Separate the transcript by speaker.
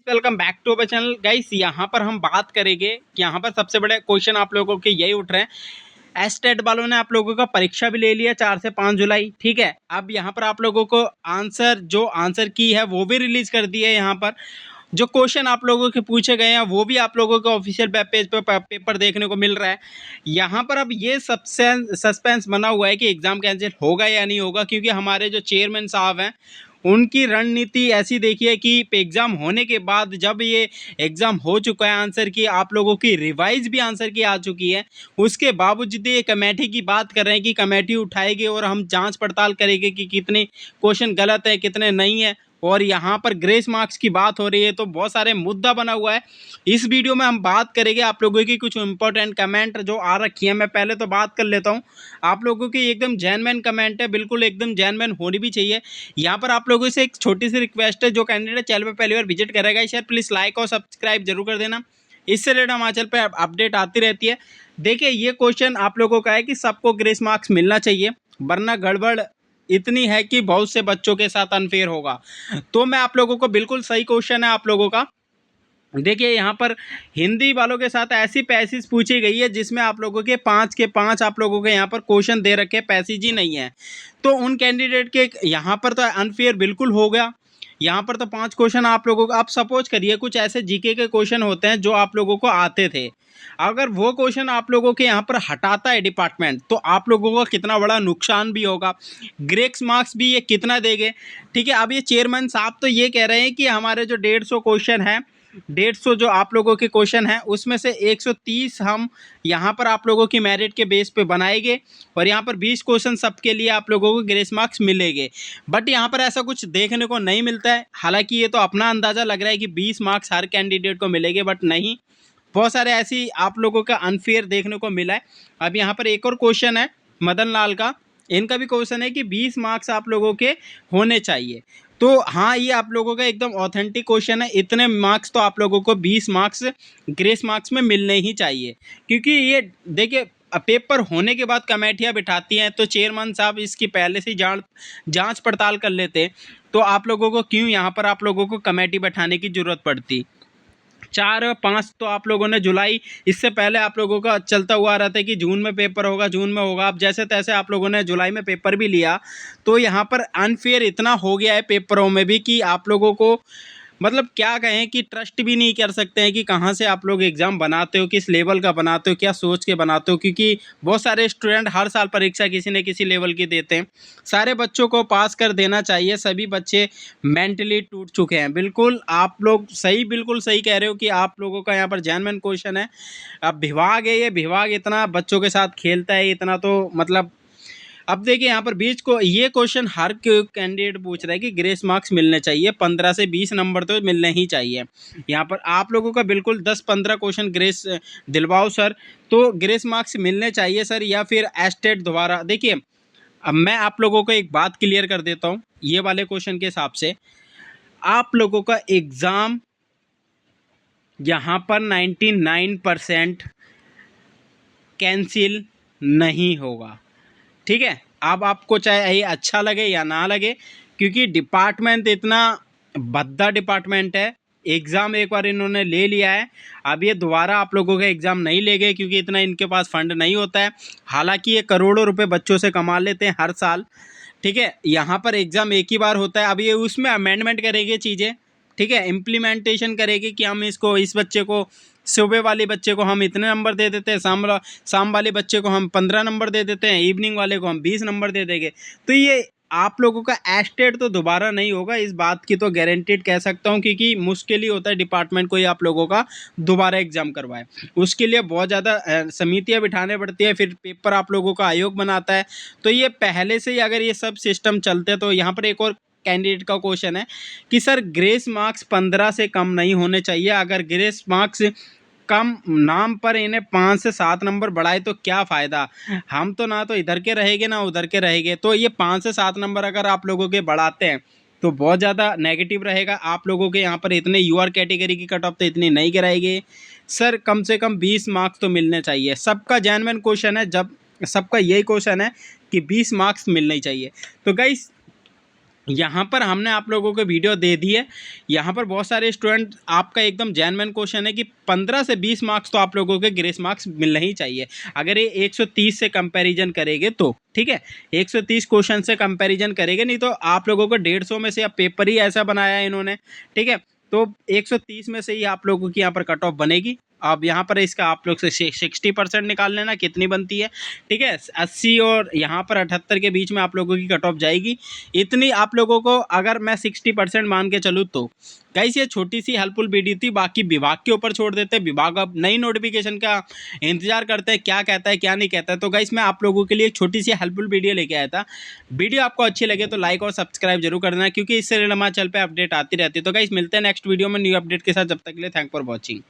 Speaker 1: Welcome back to our channel guys. यहाँ पर हम बात करेंगे कि यहाँ पर सबसे बड़े क्वेश्चन आप लोगों के यही उठ रहे हैं। एस्टेट वालों ने आप लोगों का परीक्षा भी ले लिया 4 से 5 जुलाई, ठीक है। अब यहाँ पर आप लोगों को आंसर की है वो भी रिलीज कर दी है। यहाँ पर जो क्वेश्चन आप लोगों के पूछे गए हैं वो भी आप लोगों को ऑफिशियल वेब पेज पर पेपर देखने को मिल रहा है। यहाँ पर अब ये सबसे सस्पेंस बना हुआ है कि एग्ज़ाम कैंसिल होगा या नहीं होगा, क्योंकि हमारे जो चेयरमैन साहब हैं उनकी रणनीति ऐसी देखी है कि एग्ज़ाम होने के बाद जब ये एग्ज़ाम हो चुका है, आंसर की आप लोगों की रिवाइज भी आंसर की आ चुकी है, उसके बावजूद ये कमेटी की बात कर रहे हैं कि कमेटी उठाएगी और हम जांच पड़ताल करेंगे कि कितने क्वेश्चन गलत है कितने नहीं है। और यहाँ पर ग्रेस मार्क्स की बात हो रही है, तो बहुत सारे मुद्दा बना हुआ है। इस वीडियो में हम बात करेंगे आप लोगों की कुछ इंपॉर्टेंट कमेंट जो आ रखी है। मैं पहले तो बात कर लेता हूँ, आप लोगों की एकदम जेन्युइन कमेंट है, बिल्कुल एकदम जेन्युइन होनी भी चाहिए। यहाँ पर आप लोगों से एक छोटी सी रिक्वेस्ट है, जो कैंडिडेट चैनल पर पहली बार विजिट करेगा इसे प्लीज़ लाइक और सब्सक्राइब जरूर कर देना। इससे रिलेटेड हमारे चैनल पर अपडेट आती रहती है। देखिए ये क्वेश्चन आप लोगों का है कि सबको ग्रेस मार्क्स मिलना चाहिए, वरना गड़बड़ इतनी है कि बहुत से बच्चों के साथ अनफेयर होगा। तो मैं आप लोगों को बिल्कुल सही क्वेश्चन है आप लोगों का। देखिए यहाँ पर हिंदी वालों के साथ ऐसी पैसेज पूछी गई है जिसमें आप लोगों के 5 के 5 आप लोगों के यहाँ पर क्वेश्चन दे रखे पैसेज ही नहीं है। तो उन कैंडिडेट के यहाँ पर तो अनफेयर बिल्कुल हो गया। यहाँ पर तो 5 क्वेश्चन आप लोगों को, आप सपोज करिए कुछ ऐसे जीके के क्वेश्चन होते हैं जो आप लोगों को आते थे, अगर वो क्वेश्चन आप लोगों के यहाँ पर हटाता है डिपार्टमेंट, तो आप लोगों का कितना बड़ा नुकसान भी होगा। ग्रेस मार्क्स भी ये कितना देंगे, ठीक है। अब ये चेयरमैन साहब तो ये कह रहे हैं कि हमारे जो 150 क्वेश्चन है, 150 जो आप लोगों के क्वेश्चन हैं उसमें से 130 हम यहाँ पर आप लोगों की मेरिट के बेस पे बनाएंगे और यहाँ पर 20 क्वेश्चन सबके लिए आप लोगों को ग्रेस मार्क्स मिलेंगे। बट यहाँ पर ऐसा कुछ देखने को नहीं मिलता है। हालांकि ये तो अपना अंदाज़ा लग रहा है कि 20 मार्क्स हर कैंडिडेट को मिलेंगे, बट नहीं, बहुत सारे ऐसी आप लोगों का अनफेयर देखने को मिला है। अब यहाँ पर एक और क्वेश्चन है मदन लाल का, इनका भी क्वेश्चन है कि 20 मार्क्स आप लोगों के होने चाहिए। तो हाँ, ये आप लोगों का एकदम ऑथेंटिक क्वेश्चन है। इतने मार्क्स तो आप लोगों को 20 मार्क्स ग्रेस मार्क्स में मिलने ही चाहिए, क्योंकि ये देखिए पेपर होने के बाद कमेटियाँ बिठाती हैं, तो चेयरमैन साहब इसकी पहले से जांच पड़ताल कर लेते, तो आप लोगों को क्यों यहाँ पर आप लोगों को कमेटी बैठाने की ज़रूरत पड़ती। 4 और 5 तो आप लोगों ने जुलाई, इससे पहले आप लोगों का चलता हुआ आ रहा था कि जून में पेपर होगा, जून में होगा। अब जैसे तैसे आप लोगों ने जुलाई में पेपर भी लिया, तो यहाँ पर अनफेयर इतना हो गया है पेपरों में भी कि आप लोगों को मतलब क्या कहें कि ट्रस्ट भी नहीं कर सकते हैं कि कहाँ से आप लोग एग्ज़ाम बनाते हो, किस लेवल का बनाते हो, क्या सोच के बनाते हो। क्योंकि बहुत सारे स्टूडेंट हर साल परीक्षा किसी न किसी लेवल की देते हैं। सारे बच्चों को पास कर देना चाहिए, सभी बच्चे मेंटली टूट चुके हैं। बिल्कुल आप लोग सही, बिल्कुल सही कह रहे हो कि आप लोगों का यहाँ पर जेन्युइन क्वेश्चन है। अब विभाग है, ये विभाग इतना बच्चों के साथ खेलता है, इतना तो मतलब अब देखिए यहाँ पर बीच को ये क्वेश्चन हर कैंडिडेट पूछ रहा है कि ग्रेस मार्क्स मिलने चाहिए, 15 से 20 नंबर तो मिलने ही चाहिए। यहाँ पर आप लोगों का बिल्कुल 10-15 क्वेश्चन ग्रेस दिलवाओ सर, तो ग्रेस मार्क्स मिलने चाहिए सर, या फिर एस्टेट दोबारा। देखिए अब मैं आप लोगों को एक बात क्लियर कर देता हूँ, ये वाले क्वेश्चन के हिसाब से आप लोगों का एग्ज़ाम यहाँ पर 99% कैंसिल नहीं होगा, ठीक है। अब आपको चाहे ये अच्छा लगे या ना लगे, क्योंकि डिपार्टमेंट इतना भद्दा डिपार्टमेंट है। एग्ज़ाम एक बार इन्होंने ले लिया है, अब ये दोबारा आप लोगों का एग्ज़ाम नहीं लेंगे, क्योंकि इतना इनके पास फंड नहीं होता है। हालांकि ये करोड़ों रुपए बच्चों से कमा लेते हैं हर साल, ठीक है। यहाँ पर एग्ज़ाम एक ही बार होता है। अब ये उसमें अमेंडमेंट करेंगे चीज़ें, ठीक है, इम्प्लीमेंटेशन करेगी कि हम इसको, इस बच्चे को, सुबह वाले बच्चे को हम इतने नंबर दे देते हैं, शाम वाले बच्चे को हम 15 नंबर दे देते हैं, इवनिंग वाले को हम 20 नंबर दे देंगे। तो ये आप लोगों का एस्टेट तो दोबारा नहीं होगा, इस बात की तो गारंटीड कह सकता हूँ, क्योंकि मुश्किल ही होता है डिपार्टमेंट को ही आप लोगों का दोबारा एग्जाम करवाए। उसके लिए बहुत ज़्यादा समितियाँ बिठाने पड़ती है, फिर पेपर आप लोगों का आयोग बनाता है। तो ये पहले से ही अगर ये सब सिस्टम चलते, तो यहाँ पर एक और कैंडिडेट का क्वेश्चन है कि सर ग्रेस मार्क्स 15 से कम नहीं होने चाहिए, अगर ग्रेस मार्क्स कम नाम पर इन्हें 5 से 7 नंबर बढ़ाए तो क्या फ़ायदा। हम तो ना तो इधर के रहेंगे ना उधर के रहेंगे, तो ये 5 से 7 नंबर अगर आप लोगों के बढ़ाते हैं तो बहुत ज़्यादा नेगेटिव रहेगा। आप लोगों के यहाँ पर इतने यूआर कैटेगरी की कट ऑफ तो इतनी नहीं गिराएगी सर, कम से कम 20 मार्क्स तो मिलने चाहिए। सबका जेन्युइन क्वेश्चन है, जब सबका यही क्वेश्चन है कि 20 मार्क्स मिलने चाहिए। तो गाइस यहाँ पर हमने आप लोगों को वीडियो दे दी है। यहाँ पर बहुत सारे स्टूडेंट, आपका एकदम जेन्युइन क्वेश्चन है कि 15 से 20 मार्क्स तो आप लोगों के ग्रेस मार्क्स मिलने ही चाहिए अगर ये 130 से कंपैरिजन करेंगे तो, ठीक है। 130 क्वेश्चन से कंपैरिजन करेंगे, नहीं तो आप लोगों को 150 में से अब पेपर ही ऐसा बनाया है इन्होंने, ठीक है। तो 130 में से ही आप लोगों की यहाँ पर कट ऑफ बनेगी। अब यहाँ पर इसका आप लोग से 60% निकाल लेना कितनी बनती है, ठीक है। 80 और यहाँ पर 78 के बीच में आप लोगों की कट ऑफ जाएगी। इतनी आप लोगों को अगर मैं 60% मान के चलूँ तो गाइस ये छोटी सी हेल्पफुल वीडियो थी। बाकी विभाग के ऊपर छोड़ देते हैं, विभाग अब नई नोटिफिकेशन का इंतजार करते हैं, क्या कहता है क्या नहीं कहता है। तो गाइस मैं आप लोगों के लिए एक छोटी सी हेल्पफुल वीडियो लेके आया था। वीडियो आपको अच्छी लगे तो लाइक और सब्सक्राइब जरूर कर देना, क्योंकि इससे हमारे चैनल पे अपडेट आती रहती है। तो गाइस मिलते हैं नेक्स्ट वीडियो में न्यू अपडेट के साथ। जब तक के लिए थैंक फॉर वॉचिंग।